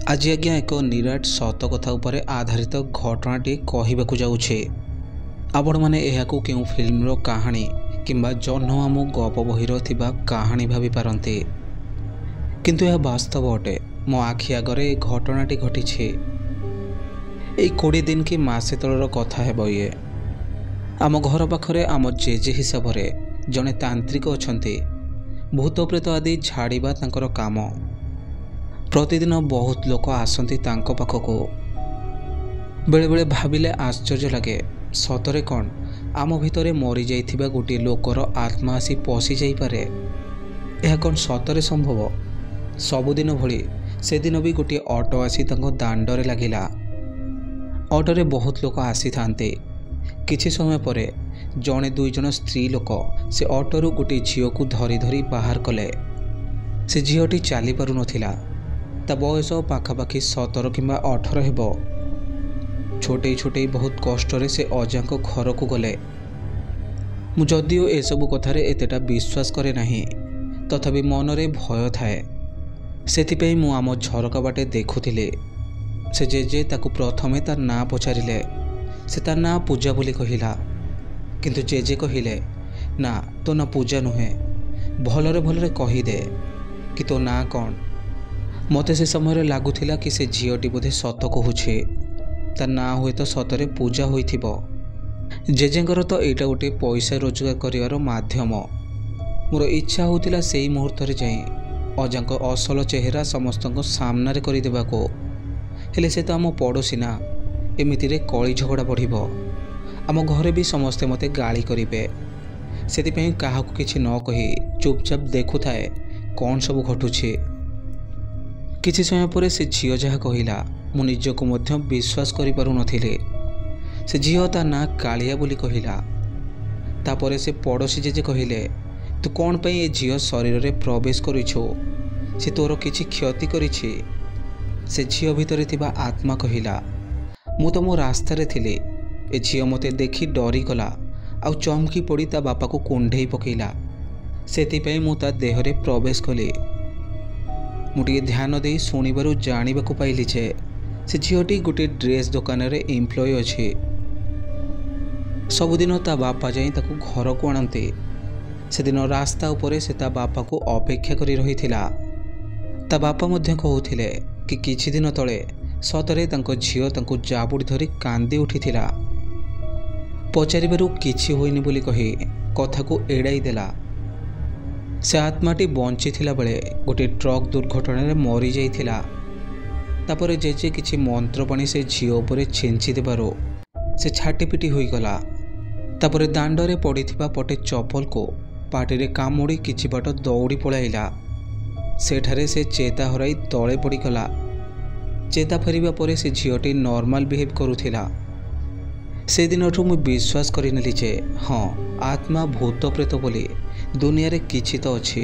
आज आज्ञा एक निराट सत कथा उपरे आधारित घटनाटी कहवाक जाऊे। आपण मैंने केउ फिल्म कहानी किंबा जन्ममामू गप बहिर थिबा कहानी भावी पारंती, किंतु यह वास्तव अटे। मो आखि आगरे घटनाटी घटी। 20 दिन कि मासे तलर कथा हेब। ये आम घर पाखरे आम जेजे हिसाब से जड़े तांत्रिक अच्छा भूत प्रेत आदि झाड़िबा तांकर काम। प्रतिदिन बहुत लोक आसती तांको पाखको। बेले बेले भाविले आश्चर्य लगे, सतरे कौन आम भितरे मरी जाइथिबा गोटे लोकर आत्मा आसी पशि जाई पारे। यह कौन सतरे संभव? सबुदिन भली से दिन भी गोटे ऑटो आसी तांको दांडरे लागिला। ऑटोरे बहुत लोक आसी थांते। किछि समय परे जणे दुई जन स्त्री लोक से ऑटोरु गोटे झील को धरी धरी बाहर कले। से झीलटी चली पारु नथिला। ता बयस पाखापाखि 17 किंबा 18 हेब। छोटे छोटे बहुत कष्ट से अजा घर को गले। मु जदिओ एसबू कथारे एतेटा विश्वास करे नाही, तथापि मनरे भय थाए। सेथिपई मु आम झरका बाटे देखुथिले। से जेजे ताकु प्रथमे तार ना पचारिले। से तार ना पूजा बोली कहिला, किंतु जेजे कहिले ना तो ना पूजा नुहे, भलरे भलरे कहीदे कि तो ना कौन। मते से समय लगुला कि से झीलटी बोधे सत कहूछे, तार ना हुए तो सतरे पूजा होइथिबो। जेजेंकर तो एटा गोटे पैसा रोजगार करिवार माध्यम। मोर इच्छा होतिला सेई मुहूर्त रे जाई अजांको असल चेहरा समस्तको सामना रे करि देबाको। हेले से तो आम पड़ोसी ना, एमिति रे कली झगड़ा बढ़िबो। आम घरे भी समस्ते मते गाली करिवे। सेतिपई काहाकु किछि न कहि चुपचाप देखुथाए कौन सब घटुछि। किछि समय पर से झील जहाँ कहला मु निजको मध्य विश्वास करि पारु नथिले। से झील ता ना कालिया बोली कहला। तापर से पड़ोसी जेजे कहिले, तू कौन पे ये झील शरीर रे प्रवेश करिछो? से तोर किछि क्षति करिछि? से झील भितरे थिबा आत्मा कहला, मु तो मो रास्ता रे थिले। ए झील मते देखि डरी गला आउ चमकी पड़ी ता बापा को कुंढेई पकेला। सेतिपई मु ता देह रे प्रवेश कली। मुझे ध्यान दे शुणिबारु जानिबाकु पाइली जे से झीलटी गोटे ड्रेस दुकान रे एम्प्लॉय अछि। सबुदिन ता बापा जाई ताकु घर को आणते। से दिन रास्ता उपरे से ता बापा को अपेक्षा करी रहिथिला। ता बापा मध्य कहउथिले कि किछि दिन तळे सतरे तांको झील तांको जाबुडी धरी कांदी उठिथिला। पचारिबारु किछि होइनी बोली कहि कथा को एड़ाई देला। से आत्माटी बंची थिला बेले गोटे ट्रक दुर्घटना रे मरी जाइथिला। तापरे जेजे किछि मंत्र पानी से झील उपरे छेंची देबारो से छाटीपिटी होई गला। तापरे दांडरे पड़िथिबा पटे चपल को पाटिरे कामुड़ी किछि बाट दौड़ी पळाइला। सेठारे से चेता हराई तळे पड़ी गला। चेता फेरिबा परे से झीलटी नॉर्मल बिहेव करुथिला। से दिनठू मु विश्वास करिनेली जे हाँ, आत्मा भूत प्रेत बोली दुनिया रे किछि तो अछि।